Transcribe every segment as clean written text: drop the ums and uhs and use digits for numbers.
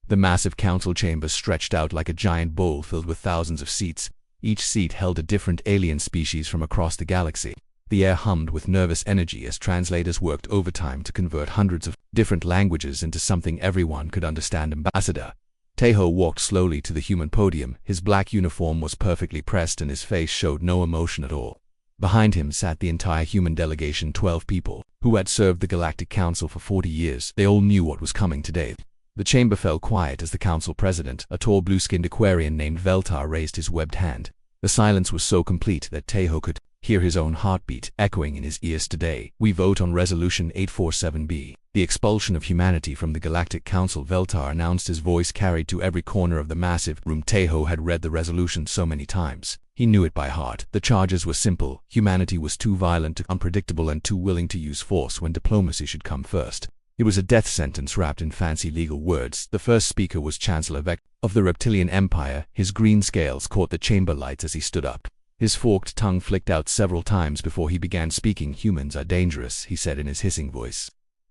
The massive council chamber stretched out like a giant bowl filled with thousands of seats. Each seat held a different alien species from across the galaxy. The air hummed with nervous energy as translators worked overtime to convert hundreds of different languages into something everyone could understand. Ambassador Tejo walked slowly to the human podium. His black uniform was perfectly pressed and his face showed no emotion at all. Behind him sat the entire human delegation, 12 people, who had served the Galactic Council for 40 years. They all knew what was coming today. The chamber fell quiet as the council president, a tall blue-skinned Aquarian named Veltar, raised his webbed hand. The silence was so complete that Tejo could hear his own heartbeat echoing in his ears. Today, we vote on Resolution 847B, the expulsion of humanity from the Galactic Council. Veltar announced, his voice carried to every corner of the massive room. Tejo had read the resolution so many times. He knew it by heart. The charges were simple. Humanity was too violent, unpredictable, and too willing to use force when diplomacy should come first. It was a death sentence wrapped in fancy legal words. The first speaker was Chancellor Vec of the Reptilian Empire. His green scales caught the chamber lights as he stood up. His forked tongue flicked out several times before he began speaking. Humans are dangerous, he said in his hissing voice.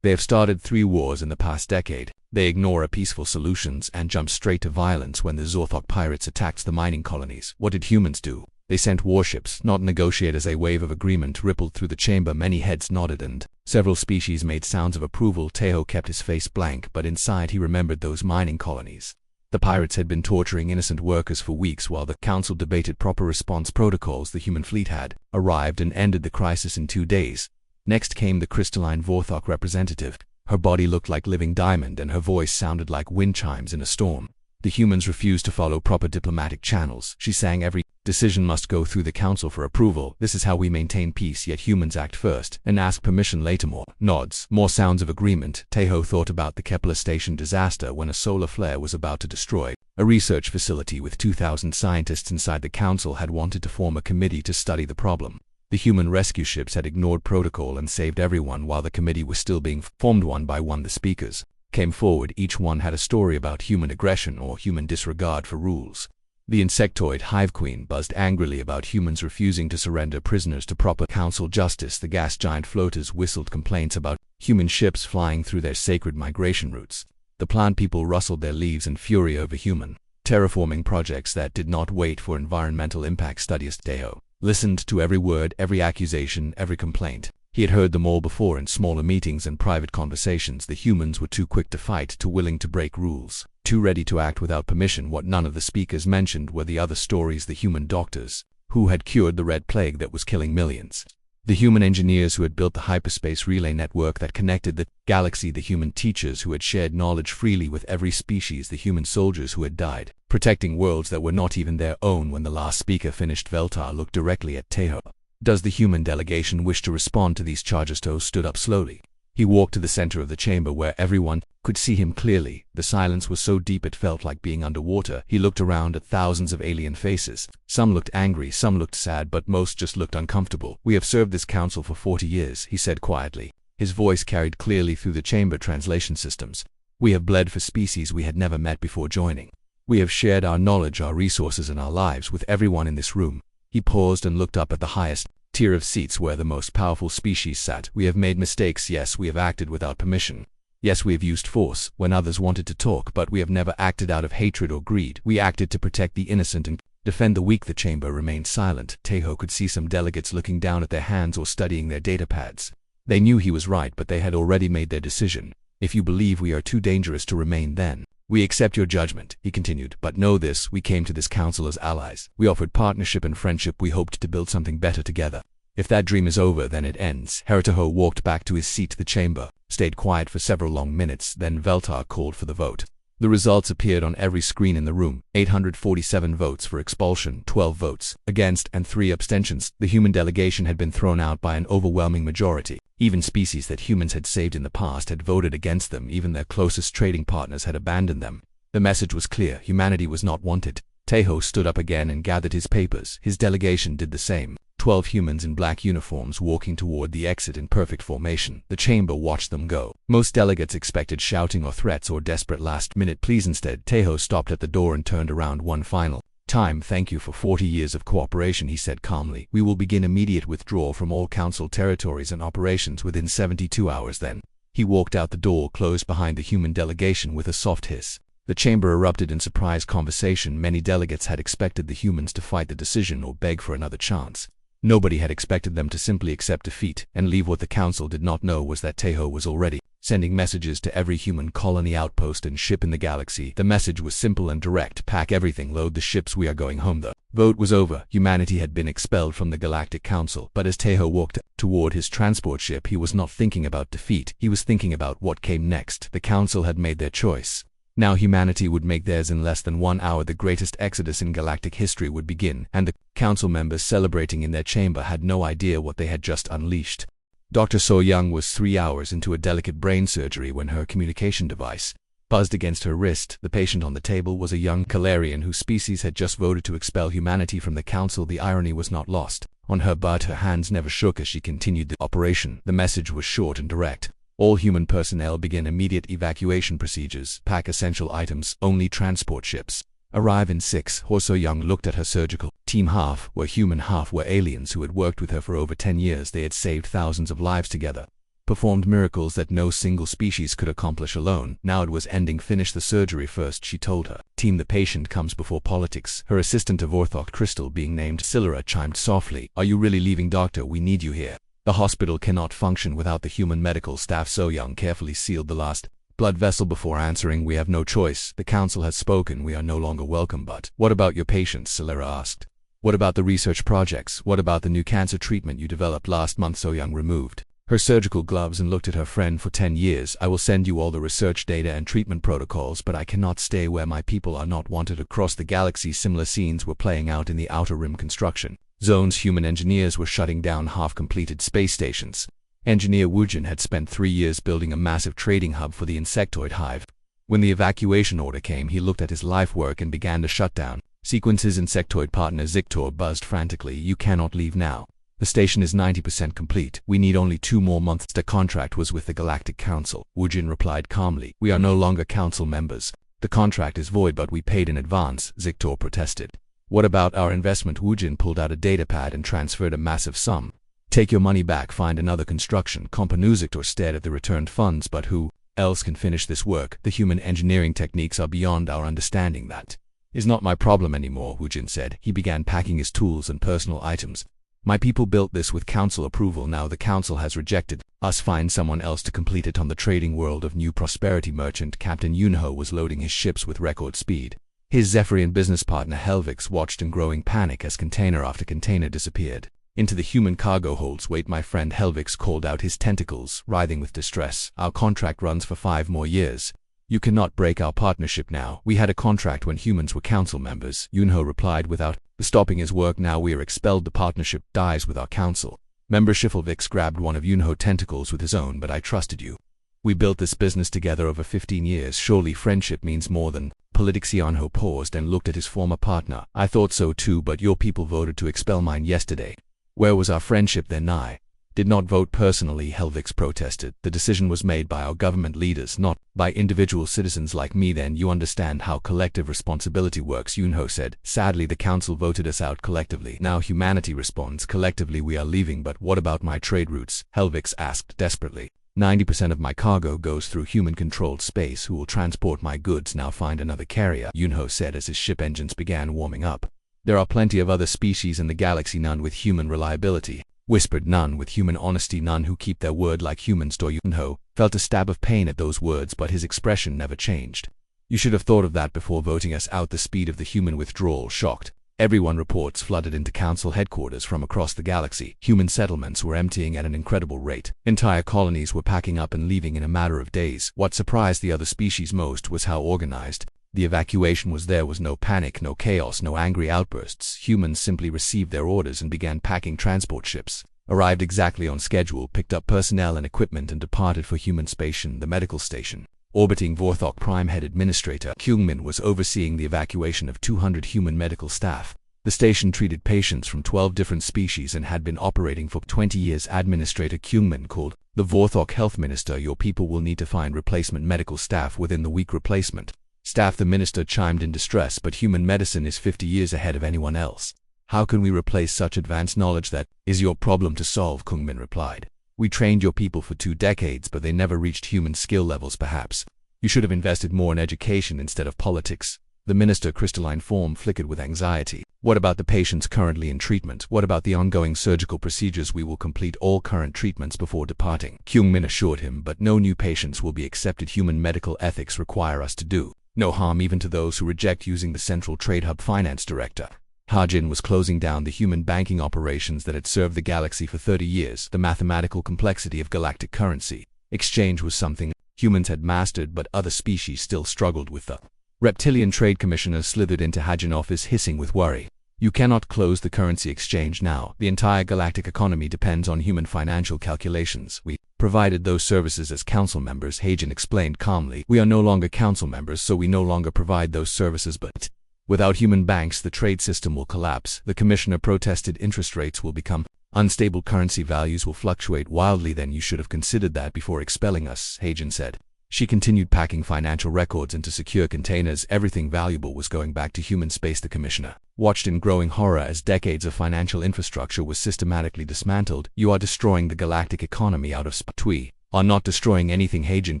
They have started 3 wars in the past decade. They ignore peaceful solutions and jump straight to violence. When the Zorthok pirates attacked the mining colonies, what did humans do? They sent warships, not negotiators. A wave of agreement rippled through the chamber. Many heads nodded and several species made sounds of approval. Tejo kept his face blank, but inside he remembered those mining colonies. The pirates had been torturing innocent workers for weeks while the council debated proper response protocols. The human fleet had arrived and ended the crisis in 2 days. Next came the crystalline Vorthok representative. Her body looked like living diamond and her voice sounded like wind chimes in a storm. The humans refused to follow proper diplomatic channels. She sang, every decision must go through the council for approval. This is how we maintain peace, yet humans act first and ask permission later. More nods, more sounds of agreement. Tejo thought about the Kepler station disaster when a solar flare was about to destroy a research facility with 2,000 scientists inside. The council had wanted to form a committee to study the problem. The human rescue ships had ignored protocol and saved everyone while the committee was still being formed. One by one the speakers came forward. Each one had a story about human aggression or human disregard for rules. The insectoid hive queen buzzed angrily about humans refusing to surrender prisoners to proper council justice. The gas giant floaters whistled complaints about human ships flying through their sacred migration routes. The plant people rustled their leaves in fury over human terraforming projects that did not wait for environmental impact studies. Tejo listened to every word, every accusation, every complaint. He had heard them all before in smaller meetings and private conversations. The humans were too quick to fight, too willing to break rules, too ready to act without permission. What none of the speakers mentioned were the other stories: the human doctors who had cured the Red Plague that was killing millions, the human engineers who had built the hyperspace relay network that connected the galaxy, the human teachers who had shared knowledge freely with every species, the human soldiers who had died protecting worlds that were not even their own. When the last speaker finished, Veltar looked directly at Tejo. Does the human delegation wish to respond to these charges? Tejo stood up slowly. He walked to the center of the chamber where everyone could see him clearly. The silence was so deep it felt like being underwater. He looked around at thousands of alien faces. Some looked angry, some looked sad, but most just looked uncomfortable. We have served this council for 40 years, he said quietly. His voice carried clearly through the chamber translation systems. We have bled for species we had never met before joining. We have shared our knowledge, our resources, and our lives with everyone in this room. He paused and looked up at the highest tier of seats where the most powerful species sat. We have made mistakes, yes, we have acted without permission. Yes, we have used force when others wanted to talk, but we have never acted out of hatred or greed. We acted to protect the innocent and defend the weak. The chamber remained silent. Tejo could see some delegates looking down at their hands or studying their datapads. They knew he was right, but they had already made their decision. If you believe we are too dangerous to remain, then we accept your judgment, he continued. But know this, we came to this council as allies. We offered partnership and friendship. We hoped to build something better together. If that dream is over, then it ends. Tejo walked back to his seat. The chamber stayed quiet for several long minutes. Then Veltar called for the vote. The results appeared on every screen in the room. 847 votes for expulsion, 12 votes against, and 3 abstentions. The human delegation had been thrown out by an overwhelming majority. Even species that humans had saved in the past had voted against them. Even their closest trading partners had abandoned them. The message was clear: humanity was not wanted. Tejo stood up again and gathered his papers. His delegation did the same. 12 humans in black uniforms walking toward the exit in perfect formation. The chamber watched them go. Most delegates expected shouting or threats or desperate last-minute pleas. Instead, Tejo stopped at the door and turned around one final time. Thank you for 40 years of cooperation, he said calmly. We will begin immediate withdrawal from all council territories and operations within 72 hours. Then he walked out. The door closed behind the human delegation with a soft hiss. The chamber erupted in surprise conversation. Many delegates had expected the humans to fight the decision or beg for another chance. Nobody had expected them to simply accept defeat and leave. What the council did not know was that Tejo was already sending messages to every human colony, outpost, and ship in the galaxy. The message was simple and direct: pack everything, load the ships, we are going home. The vote was over. Humanity had been expelled from the Galactic Council. But as Tejo walked toward his transport ship, he was not thinking about defeat. He was thinking about what came next. The council had made their choice. Now humanity would make theirs. In less than 1 hour, the greatest exodus in galactic history would begin, and the council members celebrating in their chamber had no idea what they had just unleashed. Dr. So Young was 3 hours into a delicate brain surgery when her communication device buzzed against her wrist. The patient on the table was a young Calarian whose species had just voted to expel humanity from the council. The irony was not lost on her, but her hands never shook as she continued the operation. The message was short and direct. All human personnel begin immediate evacuation procedures. Pack essential items. Only transport ships arrive in 6 hours. So Young looked at her surgical team. Half were human, half were aliens who had worked with her for over 10 years. They had saved thousands of lives together, performed miracles that no single species could accomplish alone. Now it was ending. Finish the surgery first, she told her team. The patient comes before politics. Her assistant of orthoc crystal, being named Silura, chimed softly. Are you really leaving, doctor? We need you here. The hospital cannot function without the human medical staff. So Young carefully sealed the last blood vessel before answering. We have no choice. The council has spoken. We are no longer welcome. But what about your patients? Silura asked. What about the research projects? What about the new cancer treatment you developed last month? So Young removed her surgical gloves and looked at her friend. For 10 years, I will send you all the research data and treatment protocols, but I cannot stay where my people are not wanted. Across the galaxy, similar scenes were playing out in the Outer Rim construction zones. Human engineers were shutting down half-completed space stations. Engineer Wujin had spent 3 years building a massive trading hub for the insectoid hive. When the evacuation order came, he looked at his life work and began to shut down sequence. His insectoid partner Zictor buzzed frantically. You cannot leave now. The station is 90% complete. We need only 2 more months. The contract was with the Galactic Council. Wujin replied calmly. We are no longer council members. The contract is void. But we paid in advance, Zictor protested. What about our investment? Wujin pulled out a datapad and transferred a massive sum. Take your money back, find another construction company. Zictor stared at the returned funds. But who else can finish this work? The human engineering techniques are beyond our understanding. That is not my problem anymore, Wujin said. He began packing his tools and personal items. My people built this with council approval. Now the council has rejected us. Find someone else to complete it. On the trading world of New Prosperity, merchant Captain Yunho was loading his ships with record speed. His Zephyrian business partner Helvix watched in growing panic as container after container disappeared into the human cargo holds. Wait, my friend, Helvix called out, his tentacles writhing with distress. Our contract runs for 5 more years. You cannot break our partnership now. We had a contract when humans were council members, Yunho replied without stopping his work. Now we are expelled. The partnership dies with our council membership. Helvix grabbed one of Yunho's tentacles with his own. But I trusted you. We built this business together over 15 years. Surely friendship means more than politics. Yunho paused and looked at his former partner. I thought so too, but your people voted to expel mine yesterday. Where was our friendship then? I did not vote personally, Helvix protested. The decision was made by our government leaders, not by individual citizens like me. Then you understand how collective responsibility works, Yunho said. Sadly, the council voted us out collectively. Now humanity responds collectively. We are leaving. But what about my trade routes? Helvix asked desperately. 90% of my cargo goes through human-controlled space. Who will transport my goods? Now find another carrier, Yunho said as his ship engines began warming up. There are plenty of other species in the galaxy, none with human reliability, whispered, none with human honesty, none who keep their word like humans. Yunho felt a stab of pain at those words, but his expression never changed. You should have thought of that before voting us out. The speed of the human withdrawal shocked everyone. Reports flooded into council headquarters from across the galaxy. Human settlements were emptying at an incredible rate. Entire colonies were packing up and leaving in a matter of days. What surprised the other species most was how organized the evacuation was. There was no panic, no chaos, no angry outbursts. Humans simply received their orders and began packing transport ships. Arrived exactly on schedule, picked up personnel and equipment and departed for human station, the medical station. Orbiting Vorthok Prime Head Administrator Kyungmin was overseeing the evacuation of 200 human medical staff. The station treated patients from 12 different species and had been operating for 20 years. Administrator Kyungmin called the Vorthok Health Minister. Your people will need to find replacement medical staff within the week. Replacement staff, the minister chimed in distress. But human medicine is 50 years ahead of anyone else. How can we replace such advanced knowledge? That is your problem to solve, Kyungmin replied. We trained your people for 2 decades, but they never reached human skill levels. Perhaps You should have invested more in education instead of politics. The minister's crystalline form flickered with anxiety. What about the patients currently in treatment? What about the ongoing surgical procedures? We will complete all current treatments before departing, Kyung-min assured him, but no new patients will be accepted. Human medical ethics require us to do no harm even to those who reject using the Central Trade Hub finance director. Ha-jin was closing down the human banking operations that had served the galaxy for 30 years. The mathematical complexity of galactic currency exchange was something humans had mastered, but other species still struggled with. The reptilian trade commissioner slithered into Ha-jin's office, hissing with worry. You cannot close the currency exchange now. The entire galactic economy depends on human financial calculations. We provided those services as council members, Ha-jin explained calmly. We are no longer council members, so we no longer provide those services, but without human banks, the trade system will collapse. The commissioner protested. Interest rates will become unstable. Currency values will fluctuate wildly. Then you should have considered that before expelling us, Ha-jin said. She continued packing financial records into secure containers. Everything valuable was going back to human space. The commissioner watched in growing horror as decades of financial infrastructure was systematically dismantled. You are destroying the galactic economy out of spite. We are not destroying anything, Ha-jin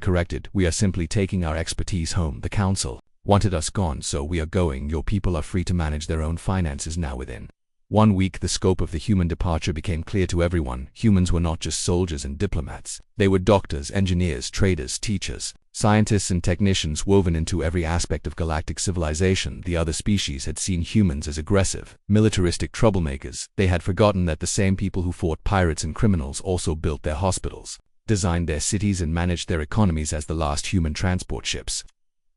corrected. We are simply taking our expertise home. The council wanted us gone, so we are going. Your people are free to manage their own finances now. Within 1 week, the scope of the human departure became clear to everyone. Humans were not just soldiers and diplomats. They were doctors, engineers, traders, teachers, scientists and technicians woven into every aspect of galactic civilization. The other species had seen humans as aggressive, militaristic troublemakers. They had forgotten that the same people who fought pirates and criminals also built their hospitals, designed their cities and managed their economies. As the last human transport ships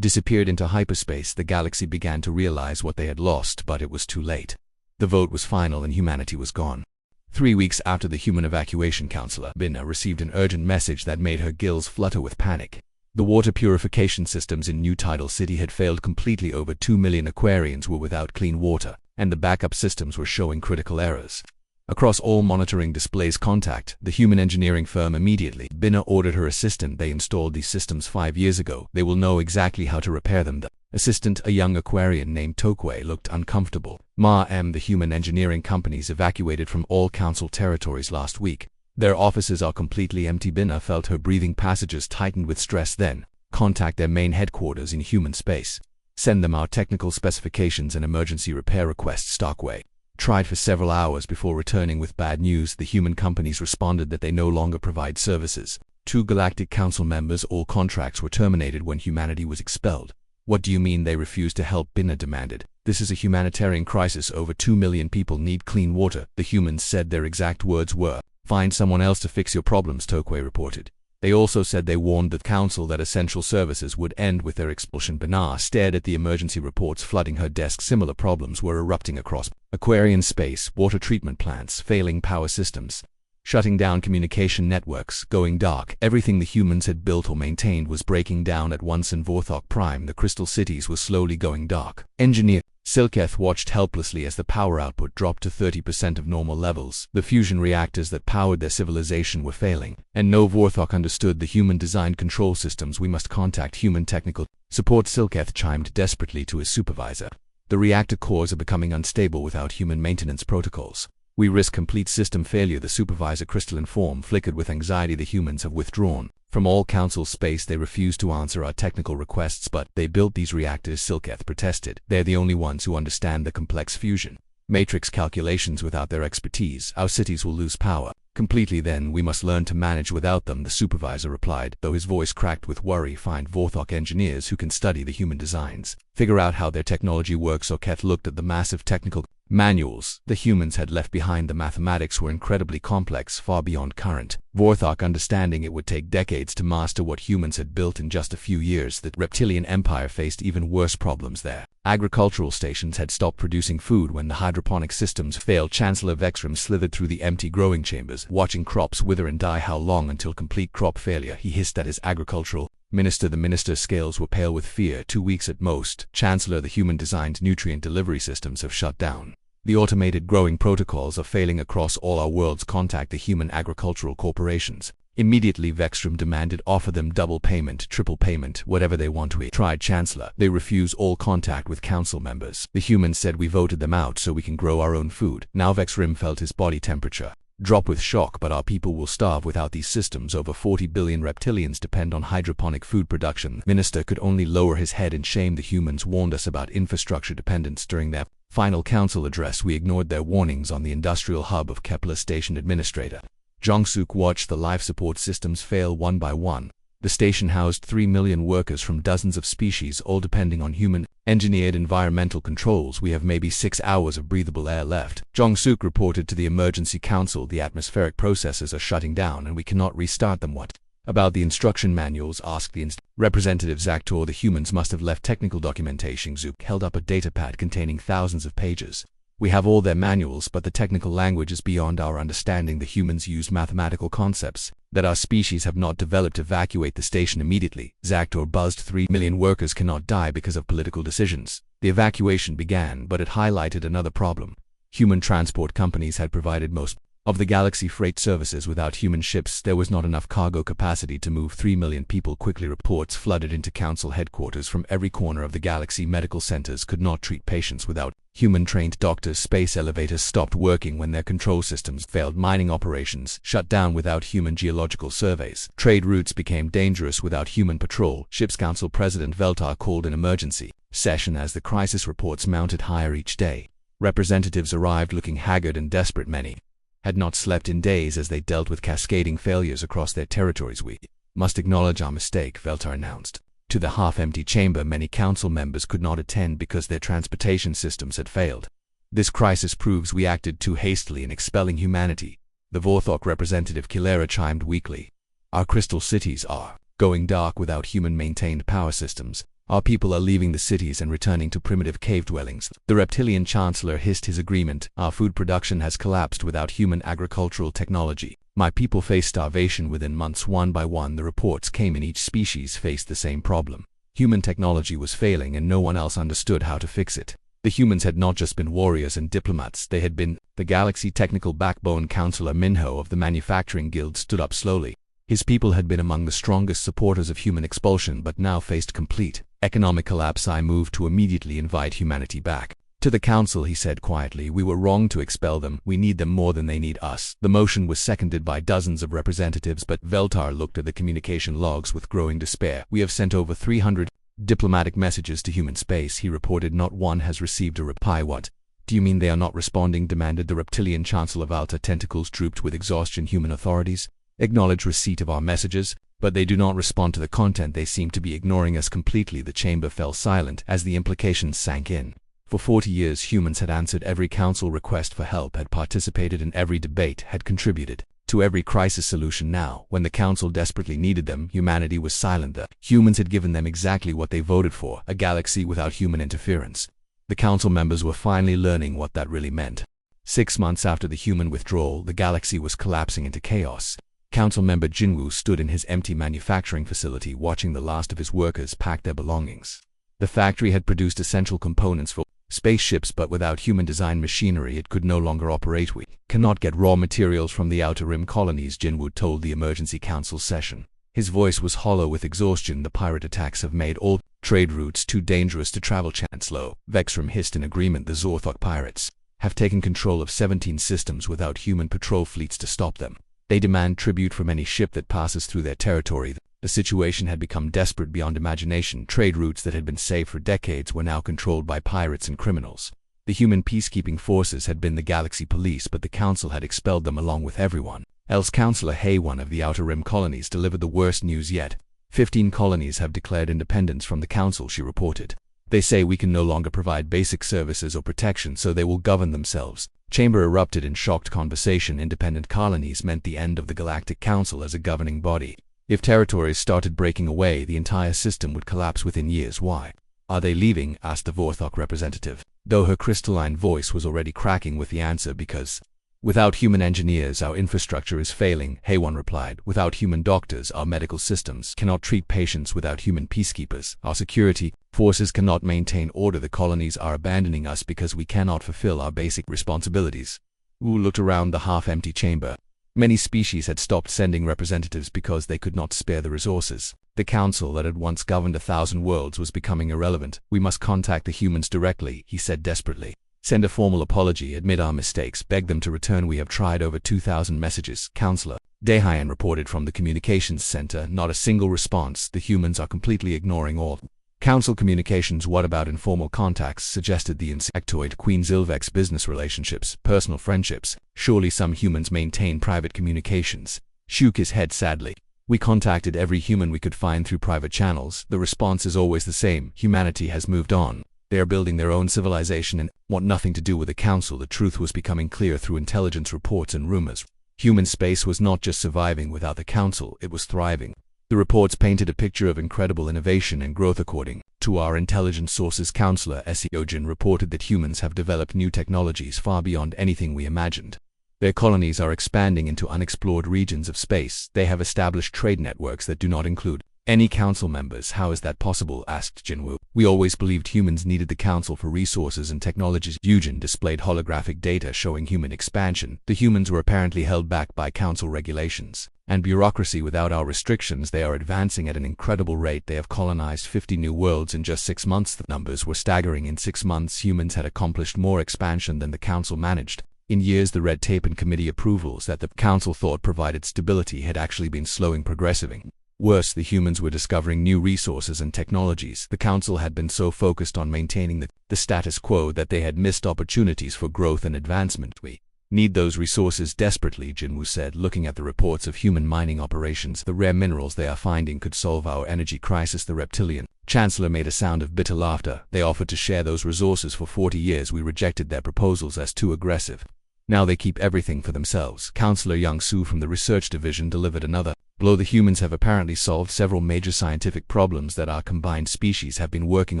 disappeared into hyperspace, the galaxy began to realize what they had lost, but it was too late. The vote was final and humanity was gone. 3 weeks after the Human Evacuation Counselor, Binna received an urgent message that made her gills flutter with panic. The water purification systems in New Tidal City had failed completely. Over 2 million Aquarians were without clean water, and the backup systems were showing critical errors. Across all monitoring displays, contact the human engineering firm immediately. Binna ordered her assistant. They installed these systems 5 years ago. They will know exactly how to repair them. The assistant, a young Aquarian named Tokwe, looked uncomfortable. The human engineering companies evacuated from all council territories last week. Their offices are completely empty. Binna felt her breathing passages tightened with stress. Then, contact their main headquarters in human space. Send them our technical specifications and emergency repair requests. Tokwe tried for several hours before returning with bad news. The human companies responded that they no longer provide services. 2 Galactic Council members, all contracts were terminated when humanity was expelled. What do you mean they refused to help? Binna demanded. This is a humanitarian crisis. Over 2 million people need clean water. The humans said. Their exact words were, "Find someone else to fix your problems," Tokwe reported. They also said they warned the council that essential services would end with their expulsion. Binna stared at the emergency reports flooding her desk. Similar problems were erupting across Aquarian space: water treatment plants, failing power systems, shutting down communication networks, going dark. Everything the humans had built or maintained was breaking down at once. In Vorthok Prime, the crystal cities were slowly going dark. Engineer Silketh watched helplessly as the power output dropped to 30% of normal levels. The fusion reactors that powered their civilization were failing, and no Vorthok understood the human-designed control systems. We must contact human technical support, Silketh chimed desperately to his supervisor. The reactor cores are becoming unstable without human maintenance protocols. We risk complete system failure. The supervisor crystalline form flickered with anxiety. The humans have withdrawn from all council space. They refuse to answer our technical requests. But they built these reactors, Silketh protested. They're the only ones who understand the complex fusion matrix calculations. Without their expertise, our cities will lose power completely. Then we must learn to manage without them, the supervisor replied, though his voice cracked with worry. Find Vorthok engineers who can study the human designs, figure out how their technology works. Silketh looked at the massive technical manuals the humans had left behind. The mathematics were incredibly complex, far beyond current Vorthok understanding. It would take decades to master what humans had built in just a few years. The reptilian empire faced even worse problems there. Agricultural stations had stopped producing food when the hydroponic systems failed. Chancellor Vexrim slithered through the empty growing chambers, watching crops wither and die. How long until complete crop failure? He hissed at his agricultural minister. The minister's scales were pale with fear. 2 weeks at most. Chancellor, the human-designed nutrient delivery systems have shut down. The automated growing protocols are failing across all our worlds. Contact the human agricultural corporations immediately, Vexrim demanded. Offer them double payment, triple payment, whatever they want. We tried, Chancellor. They refuse all contact with council members. The humans said we voted them out so we can grow our own food. Now Vexrim felt his body temperature drop with shock, but our people will starve without these systems. Over 40 billion reptilians depend on hydroponic food production. The minister could only lower his head in shame. The humans warned us about infrastructure dependence during their final council address. We ignored their warnings on the industrial hub of Kepler Station. Administrator Jong-suk watched the life support systems fail one by one. The station housed 3 million workers from dozens of species, all depending on human-engineered environmental controls. We have maybe 6 hours of breathable air left. Jong-suk reported to the emergency council. The atmospheric processes are shutting down and we cannot restart them. What about the instruction manuals? Asked the representative Zaktor. The humans must have left technical documentation. Zook held up a datapad containing thousands of pages. We have all their manuals, but the technical language is beyond our understanding. The humans use mathematical concepts that our species have not developed. Evacuate the station immediately. Zaktor buzzed. 3 million workers cannot die because of political decisions. The evacuation began, but it highlighted another problem. Human transport companies had provided most of the galaxy freight services. Without human ships, there was not enough cargo capacity to move 3 million people quickly. Reports flooded into council headquarters from every corner of the galaxy. Medical centers could not treat patients without human-trained doctors. Space elevators stopped working when their control systems failed. Mining operations shut down without human geological surveys. Trade routes became dangerous without human patrol. Ships Council President Veltar called an emergency session as the crisis reports mounted higher each day. Representatives arrived looking haggard and desperate. Many had not slept in days as they dealt with cascading failures across their territories. We must acknowledge our mistake, Veltar announced. To the half-empty chamber, many council members could not attend because their transportation systems had failed. This crisis proves we acted too hastily in expelling humanity. The Vorthok representative Kilera chimed weakly. Our crystal cities are going dark without human-maintained power systems. Our people are leaving the cities and returning to primitive cave dwellings. The reptilian chancellor hissed his agreement. Our food production has collapsed without human agricultural technology. My people face starvation within months. One by one, the reports came in. Each species faced the same problem. Human technology was failing and no one else understood how to fix it. The humans had not just been warriors and diplomats, they had been the galaxy technical backbone. Councillor Minho of the Manufacturing Guild stood up slowly. His people had been among the strongest supporters of human expulsion but now faced complete economic collapse. I moved to immediately invite humanity back to the council, he said quietly. We were wrong to expel them. We need them more than they need us. The motion was seconded by dozens of representatives, but Veltar looked at the communication logs with growing despair. We have sent over 300 diplomatic messages to human space, he reported. Not one has received a reply. What do you mean they are not responding? Demanded the reptilian chancellor. Valta tentacles drooped with exhaustion. Human authorities acknowledge receipt of our messages, but they do not respond to the content. They seem to be ignoring us completely. The chamber fell silent as the implications sank in. For 40 years, humans had answered every council request for help, had participated in every debate, had contributed to every crisis solution. Now, when the council desperately needed them, humanity was silent. The humans had given them exactly what they voted for, a galaxy without human interference. The council members were finally learning what that really meant. 6 months after the human withdrawal, the galaxy was collapsing into chaos. Council member Jinwoo stood in his empty manufacturing facility watching the last of his workers pack their belongings. The factory had produced essential components for spaceships, but without human design machinery it could no longer operate. We cannot get raw materials from the Outer Rim colonies, Jinwoo told the emergency council session. His voice was hollow with exhaustion. The pirate attacks have made all trade routes too dangerous to travel. Chancellor Vexram hissed in agreement. The Zorthok pirates have taken control of 17 systems without human patrol fleets to stop them. They demand tribute from any ship that passes through their territory. The situation had become desperate beyond imagination. Trade routes that had been safe for decades were now controlled by pirates and criminals. The human peacekeeping forces had been the Galaxy Police, but the Council had expelled them along with everyone else. Councillor Hay, one of the Outer Rim colonies, delivered the worst news yet. 15 colonies have declared independence from the Council, she reported. They say we can no longer provide basic services or protection, so they will govern themselves. Chamber erupted in shocked conversation. Independent colonies meant the end of the Galactic Council as a governing body. If territories started breaking away, the entire system would collapse within years. Why are they leaving? Asked the Vorthok representative, though her crystalline voice was already cracking with the answer. Because without human engineers, our infrastructure is failing, Haywan replied. Without human doctors, our medical systems cannot treat patients. Without human peacekeepers, our security forces cannot maintain order. The colonies are abandoning us because we cannot fulfill our basic responsibilities. Wu looked around the half-empty chamber. Many species had stopped sending representatives because they could not spare the resources. The council that had once governed 1,000 worlds was becoming irrelevant. We must contact the humans directly, he said desperately. Send a formal apology, admit our mistakes, beg them to return. We have tried over 2,000 messages, Counselor Dehayan reported from the communications center. Not a single response. The humans are completely ignoring all. Council communications. What about informal contacts? Suggested the insectoid Queen Zilvek's. Business relationships, personal friendships. Surely some humans maintain private communications. Shook his head sadly. We contacted every human we could find through private channels. The response is always the same. Humanity has moved on. They are building their own civilization and want nothing to do with the council. The truth was becoming clear through intelligence reports and rumors. Human space was not just surviving without the council, it was thriving. The reports painted a picture of incredible innovation and growth. According to our intelligence sources, Counselor Seojin reported that humans have developed new technologies far beyond anything we imagined. Their colonies are expanding into unexplored regions of space. They have established trade networks that do not include any council members. How is that possible? Asked Jinwoo. We always believed humans needed the council for resources and technologies. Yujin displayed holographic data showing human expansion. The humans were apparently held back by council regulations and bureaucracy. Without our restrictions, they are advancing at an incredible rate. They have colonized 50 new worlds in just 6 months. The numbers were staggering. In 6 months, humans had accomplished more expansion than the council managed. In years, the red tape and committee approvals that the council thought provided stability had actually been slowing progressively. Worse, the humans were discovering new resources and technologies. The council had been so focused on maintaining the status quo that they had missed opportunities for growth and advancement. We need those resources desperately, Jinwoo said, looking at the reports of human mining operations. The rare minerals they are finding could solve our energy crisis. The reptilian chancellor made a sound of bitter laughter. They offered to share those resources for 40 years. We rejected their proposals as too aggressive. Now they keep everything for themselves. Counselor Young-soo from the research division delivered another blow. The humans have apparently solved several major scientific problems that our combined species have been working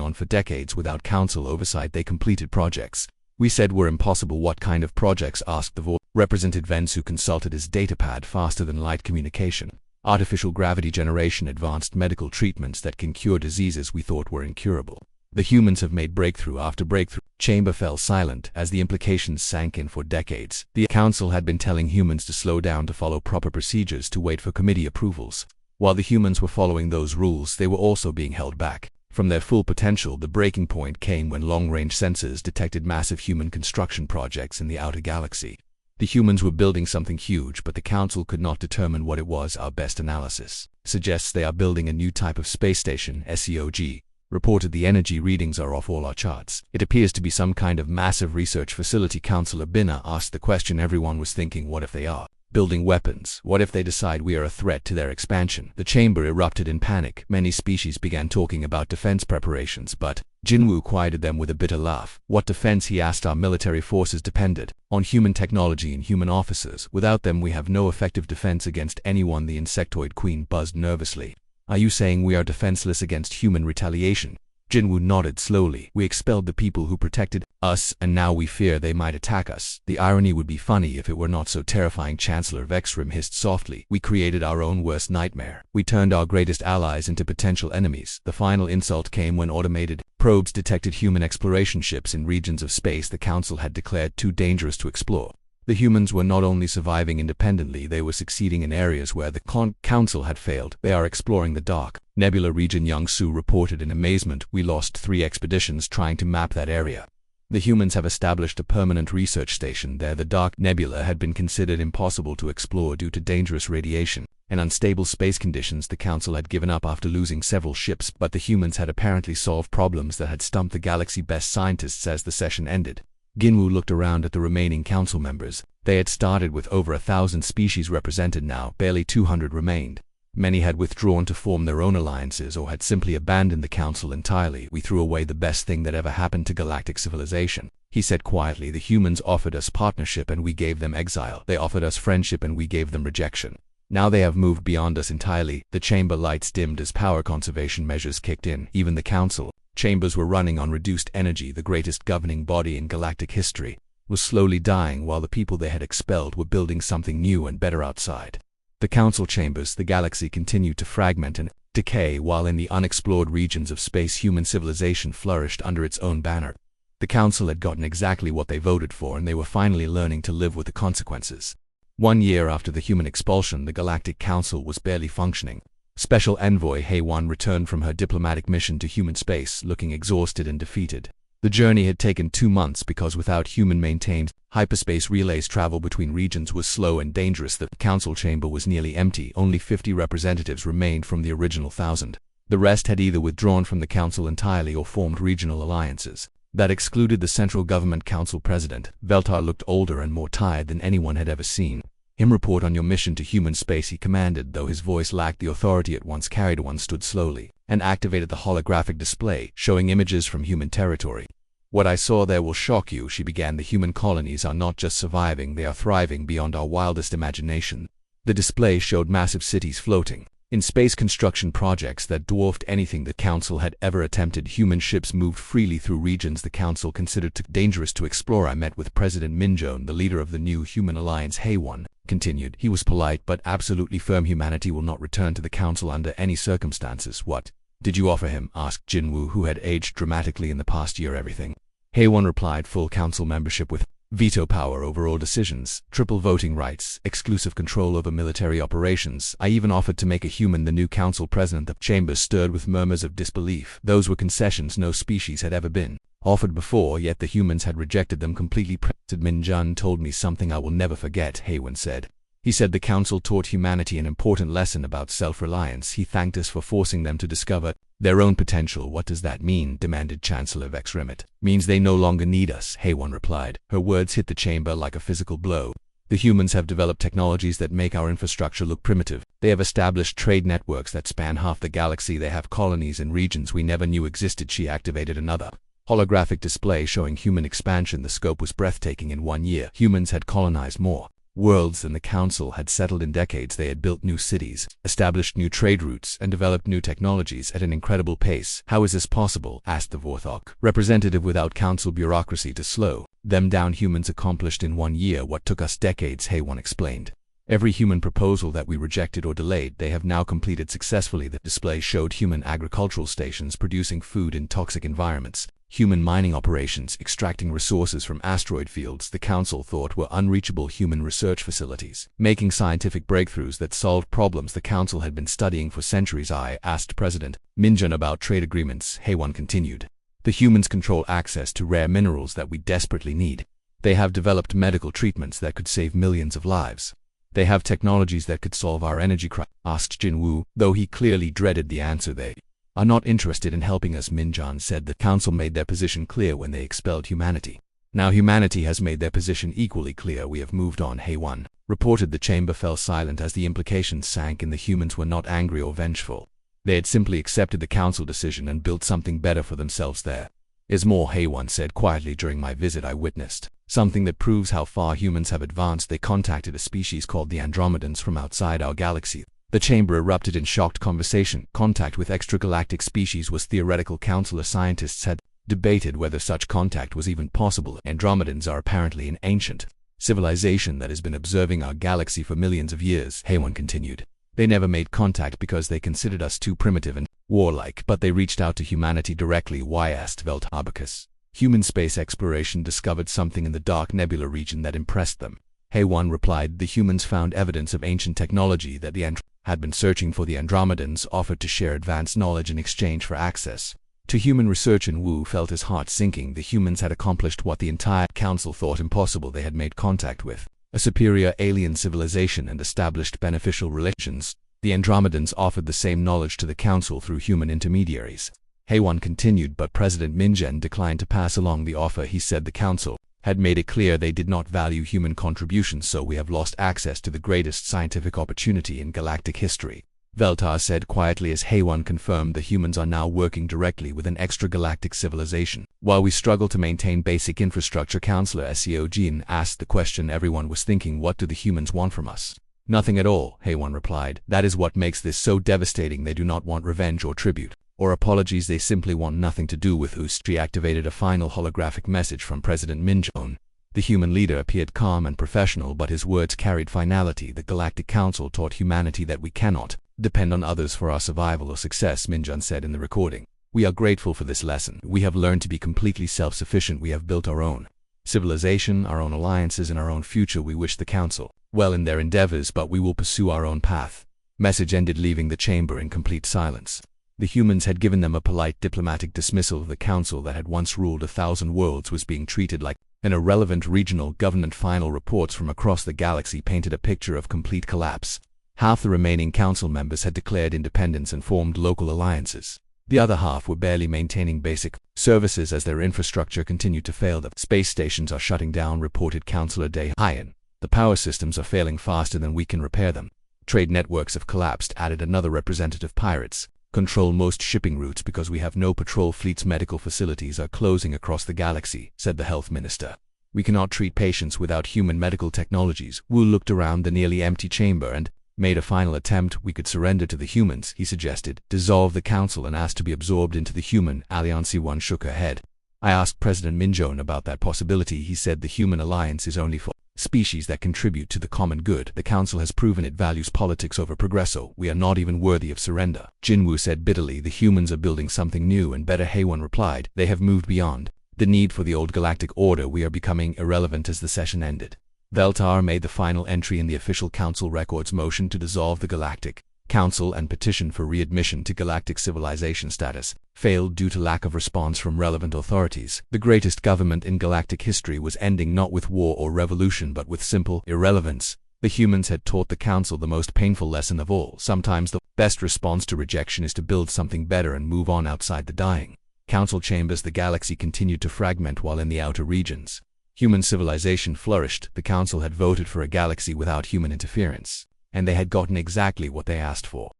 on for decades without council oversight. They completed projects we said were impossible. What kind of projects? Asked the voice. Representative Vens, who consulted his datapad. Faster than light communication, artificial gravity generation, advanced medical treatments that can cure diseases we thought were incurable. The humans have made breakthrough after breakthrough. Chamber fell silent as the implications sank in. For decades, the council had been telling humans to slow down, to follow proper procedures, to wait for committee approvals. While the humans were following those rules, they were also being held back from their full potential. The breaking point came when long-range sensors detected massive human construction projects in the outer galaxy. The humans were building something huge, but the council could not determine what it was. Our best analysis suggests they are building a new type of space station. SEOG reported the energy readings are off all our charts. It appears to be some kind of massive research facility. Counselor Binna asked the question everyone was thinking. What if they are building weapons? What if they decide we are a threat to their expansion? The chamber erupted in panic. Many species began talking about defense preparations, but Jinwoo quieted them with a bitter laugh. What defense? He asked. Our military forces depended on human technology and human officers. Without them, we have no effective defense against anyone. The insectoid queen buzzed nervously. Are you saying we are defenseless against human retaliation? Jinwoo nodded slowly. We expelled the people who protected us, and now we fear they might attack us. The irony would be funny if it were not so terrifying. Chancellor Vexrim hissed softly. We created our own worst nightmare. We turned our greatest allies into potential enemies. The final insult came when automated probes detected human exploration ships in regions of space the council had declared too dangerous to explore. The humans were not only surviving independently, they were succeeding in areas where the council had failed. They are exploring the dark nebula region, Young-soo reported in amazement. We lost 3 expeditions trying to map that area. The humans have established a permanent research station there. The dark nebula had been considered impossible to explore due to dangerous radiation and unstable space conditions. The council had given up after losing several ships, but the humans had apparently solved problems that had stumped the galaxy best scientists. As the session ended, Jinwoo looked around at the remaining council members. They had started with over 1,000 species represented. Now barely 200 remained. Many had withdrawn to form their own alliances or had simply abandoned the council entirely. We threw away the best thing that ever happened to galactic civilization, he said quietly. The humans offered us partnership and we gave them exile. They offered us friendship and we gave them rejection. Now they have moved beyond us entirely. The chamber lights dimmed as power conservation measures kicked in. Even the council chambers were running on reduced energy. The greatest governing body in galactic history was slowly dying while the people they had expelled were building something new and better outside the council chambers. The galaxy continued to fragment and decay while in the unexplored regions of space human civilization flourished under its own banner. The council had gotten exactly what they voted for, and they were finally learning to live with the consequences. 1 year after the human expulsion, the Galactic Council was barely functioning. Special Envoy Hae-won returned from her diplomatic mission to human space, looking exhausted and defeated. The journey had taken 2 months because without human-maintained hyperspace relays, travel between regions was slow and dangerous. The council chamber was nearly empty. Only 50 representatives remained from the original 1,000. The rest had either withdrawn from the council entirely or formed regional alliances. That excluded the central government council president. Veltar looked older and more tired than anyone had ever seen. "Him report on your mission to human space," he commanded, though his voice lacked the authority it once carried. One stood slowly and activated the holographic display, showing images from human territory. "What I saw there will shock you," she began. "The human colonies are not just surviving, they are thriving beyond our wildest imagination." The display showed massive cities floating in space, construction projects that dwarfed anything the council had ever attempted. Human ships moved freely through regions the council considered too dangerous to explore. "I met with President Minjone, the leader of the new human alliance," HFY continued. "He was polite but absolutely firm. Humanity will not return to the council under any circumstances." "What did you offer him?" asked Jinwoo, who had aged dramatically in the past year. "Everything," HFY replied. "Full council membership with veto power over all decisions, triple voting rights, exclusive control over military operations. I even offered to make a human the new council president." The chamber stirred with murmurs of disbelief. Those were concessions no species had ever been offered before, yet the humans had rejected them completely. "President Minjun told me something I will never forget," HFY said. "He said the council taught humanity an important lesson about self-reliance. He thanked us for forcing them to discover their own potential." "What does that mean?" demanded Chancellor Vex Rimit. "Means they no longer need us," HFY replied. Her words hit the chamber like a physical blow. "The humans have developed technologies that make our infrastructure look primitive. They have established trade networks that span half the galaxy. They have colonies in regions we never knew existed." She activated another holographic display showing human expansion. The scope was breathtaking. In 1 year, humans had colonized more worlds than the council had settled in decades. They had built new cities, established new trade routes, and developed new technologies at an incredible pace. "How is this possible?" asked the Vorthok representative. "Without council bureaucracy to slow them down, humans accomplished in 1 year what took us decades," HFY explained. "Every human proposal that we rejected or delayed, they have now completed successfully." The display showed human agricultural stations producing food in toxic environments, human mining operations extracting resources from asteroid fields the council thought were unreachable, human research facilities making scientific breakthroughs that solved problems the council had been studying for centuries. "I asked President Minjun about trade agreements," HFY continued. "The humans control access to rare minerals that we desperately need. They have developed medical treatments that could save millions of lives. They have technologies that could solve our energy crisis," asked Jinwoo, though he clearly dreaded the answer. "They are not interested in helping us," Minjun said. "The council made their position clear when they expelled humanity. Now humanity has made their position equally clear. We have moved on," HFY reported. The chamber fell silent as the implications sank in. The humans were not angry or vengeful. They had simply accepted the council decision and built something better for themselves. "There is more," HFY said quietly. "During my visit I witnessed something that proves how far humans have advanced. They contacted a species called the Andromedans from outside our galaxy." The chamber erupted in shocked conversation. Contact with extragalactic species was theoretical. Council scientists had debated whether such contact was even possible. "Andromedans are apparently an ancient civilization that has been observing our galaxy for millions of years," HFY continued. "They never made contact because they considered us too primitive and warlike, but they reached out to humanity directly." "Why?" asked Veltabacus. "Human space exploration discovered something in the dark nebula region that impressed them," HFY replied. "The humans found evidence of ancient technology that the had been searching for. The Andromedans offered to share advanced knowledge in exchange for access to human research." And Wu felt his heart sinking. The humans had accomplished what the entire council thought impossible. They had made contact with a superior alien civilization and established beneficial relations. The Andromedans offered the same knowledge to the council through human intermediaries. HFY continued, but President Minjun declined to pass along the offer. He said the council had made it clear they did not value human contributions, so we have lost access to the greatest scientific opportunity in galactic history, Veltar said quietly as HFY confirmed the humans are now working directly with an extragalactic civilization. "While we struggle to maintain basic infrastructure," Counselor Seojin asked the question everyone was thinking. "What do the humans want from us?" "Nothing at all," HFY replied. "That is what makes this so devastating. They do not want revenge or tribute or apologies. They simply want nothing to do with us." She activated a final holographic message from President Minjun. The human leader appeared calm and professional, but his words carried finality. "The Galactic Council taught humanity that we cannot depend on others for our survival or success," Minjun said in the recording. "We are grateful for this lesson. We have learned to be completely self-sufficient. We have built our own civilization, our own alliances, and our own future. We wish the Council well in their endeavors, but we will pursue our own path." Message ended, leaving the chamber in complete silence. The humans had given them a polite diplomatic dismissal of the council that had once ruled 1,000 worlds was being treated like an irrelevant regional government. Final reports from across the galaxy painted a picture of complete collapse. Half the remaining council members had declared independence and formed local alliances. The other half were barely maintaining basic services as their infrastructure continued to fail. The space stations are shutting down, reported Councillor Dayan. The power systems are failing faster than we can repair them. Trade networks have collapsed, added another representative. Pirates control most shipping routes because we have no patrol fleets. Medical facilities are closing across the galaxy, said the health minister. We cannot treat patients without human medical technologies. Wu looked around the nearly empty chamber and made a final attempt. We could surrender to the humans, he suggested, dissolve the council and ask to be absorbed into the human alliance. One shook her head. I asked President Minjon about that possibility. He said the human alliance is only for species that contribute to the common good. The council has proven it values politics over progresso. We are not even worthy of surrender. Jinwu said bitterly. The humans are building something new and better. Heiwan replied. They have moved beyond the need for the old galactic order. We are becoming irrelevant. As the session ended, Veltar made the final entry in the official council records: motion to dissolve the Galactic Council and petition for readmission to galactic civilization status failed due to lack of response from relevant authorities. The greatest government in galactic history was ending not with war or revolution but with simple irrelevance. The humans had taught the council the most painful lesson of all. Sometimes the best response to rejection is to build something better and move on outside the dying council chambers. The galaxy continued to fragment while in the outer regions human civilization flourished. The council had voted for a galaxy without human interference, and they had gotten exactly what they asked for.